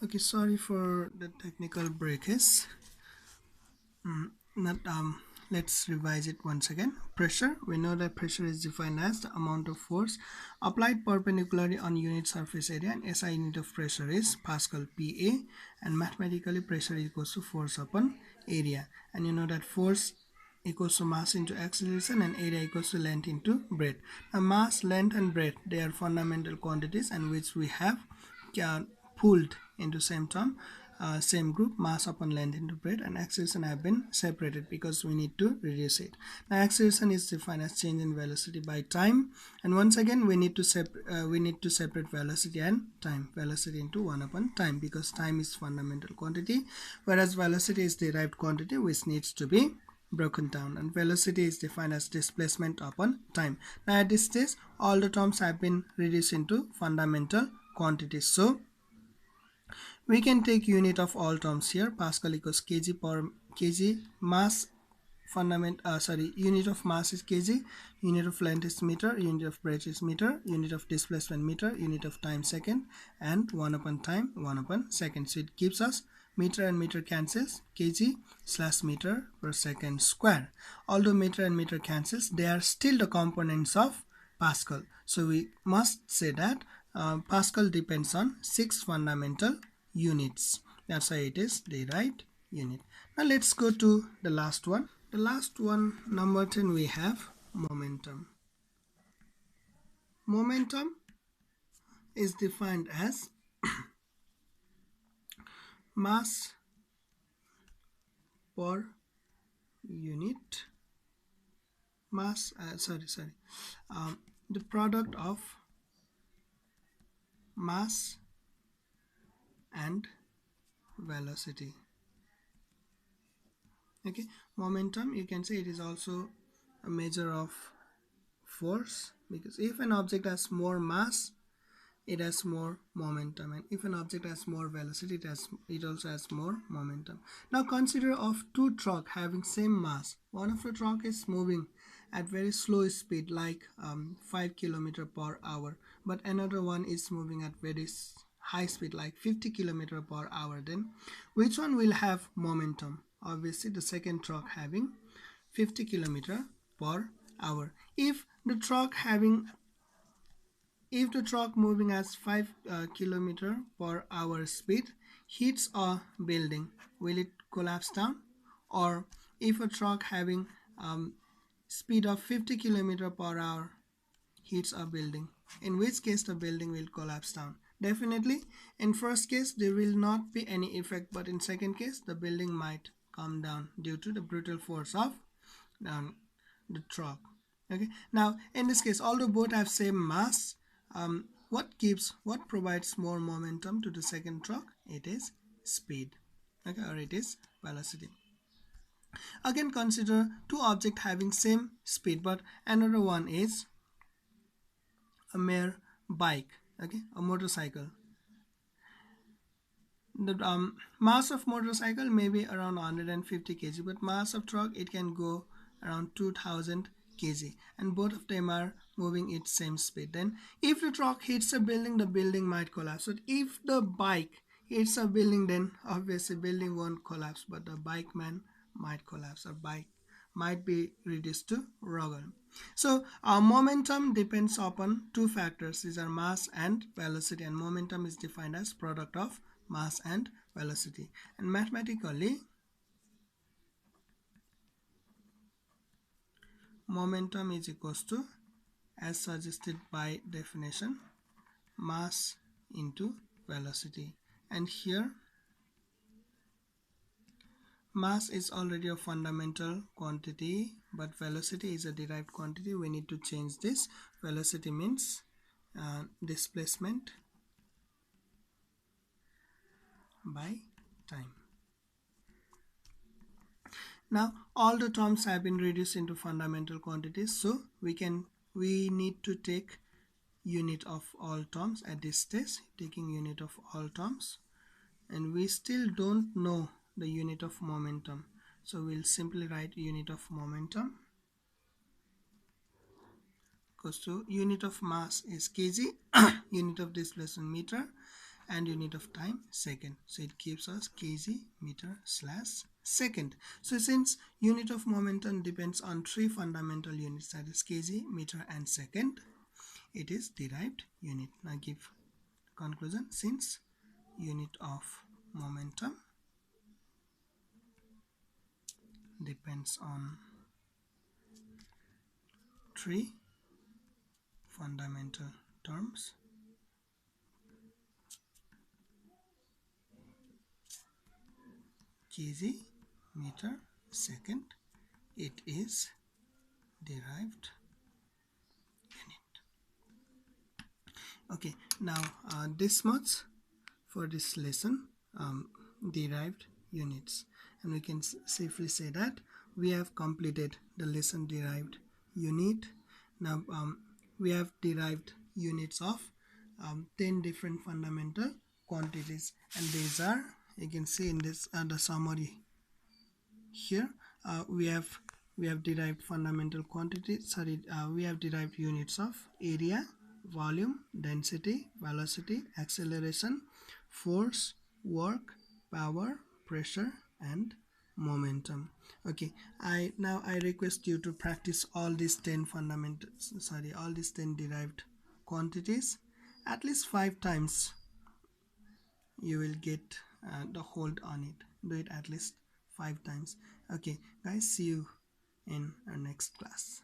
Okay, sorry for the technical breakage. Not Let's revise it once again. Pressure. We know that pressure is defined as the amount of force applied perpendicularly on unit surface area, and SI unit of pressure is Pascal PA, and mathematically pressure equals to force upon area. And you know that force equals to mass into acceleration and area equals to length into breadth. Now mass, length and breadth, they are fundamental quantities and which we have pulled into same term, same group. Mass upon length into breadth, and acceleration have been separated because we need to reduce it. Now acceleration is defined as change in velocity by time, and once again we need to separate velocity and time. Velocity into 1 upon time, because time is fundamental quantity, whereas velocity is derived quantity which needs to be broken down, and velocity is defined as displacement upon time. Now at this stage all the terms have been reduced into fundamental quantities, so we can take unit of all terms here. Pascal equals kg per kg. Mass unit of mass is kg, unit of length is meter, unit of breadth is meter, unit of displacement meter, unit of time second, and 1 upon time 1 upon second. So it gives us meter and meter cancels, kg slash meter per second square. Although meter and meter cancels, they are still the components of Pascal. So we must say that Pascal depends on 6 fundamental units. That's why it is derived unit. Now let's go to the last one. The last one, number 10, we have momentum. Momentum is defined as mass per unit mass the product of mass and velocity. Okay, momentum, you can say it is also a measure of force, because if an object has more mass, it has more momentum, and if an object has more velocity, it also has more momentum. Now consider of two truck having same mass. One of the truck is moving at very slow speed, like 5 km per hour, but another one is moving at very high speed, like 50 km per hour. Then which one will have momentum? Obviously the second truck having 50 km per hour. If the truck moving at 5 km per hour speed hits a building, will it collapse down? Or if a truck having speed of 50 km per hour hits a building, in which case the building will collapse down? Definitely in first case there will not be any effect, but in second case the building might come down due to the brutal force of the truck. Okay, now in this case, although both have same mass, what provides more momentum to the second truck? It is speed, okay, or it is velocity. Again, consider two objects having same speed, but another one is a mere bike, okay, a motorcycle. The mass of motorcycle may be around 150 kg, but mass of truck, it can go around 2000 kg, and both of them are moving at same speed. Then if the truck hits a building, the building might collapse. So if the bike hits a building, then obviously building won't collapse, but the bike man might collapse, or bike might be reduced to rubble. So our momentum depends upon two factors. These are mass and velocity, and momentum is defined as product of mass and velocity. And mathematically, momentum is equals to, as suggested by definition, mass into velocity. And here mass is already a fundamental quantity, but velocity is a derived quantity. We need to change this. Velocity means displacement by time. Now all the terms have been reduced into fundamental quantities, so we need to take unit of all terms at this stage, taking unit of all terms, and we still don't know the unit of momentum, so we'll simply write unit of momentum equals to unit of mass is kg, unit of displacement meter, and unit of time second. So it gives us kg meter slash second. So since unit of momentum depends on three fundamental units, that is kg, meter and second, it is derived unit. Now give conclusion. Since unit of momentum depends on three fundamental terms, kg, meter, second, it is derived unit. Okay, now this much for this lesson, derived units, and we can safely say that we have completed the lesson derived unit. Now we have derived units of 10 different fundamental quantities, and these are, you can see in this the summary here. We have derived fundamental quantities, sorry, we have derived units of area, volume, density, velocity, acceleration, force, work, power, pressure, and momentum. Okay, I request you to practice all these 10 fundamentals, sorry, all these 10 derived quantities at least 5 times. You will get the hold on it. Do it at least 5 times. Okay guys, see you in our next class.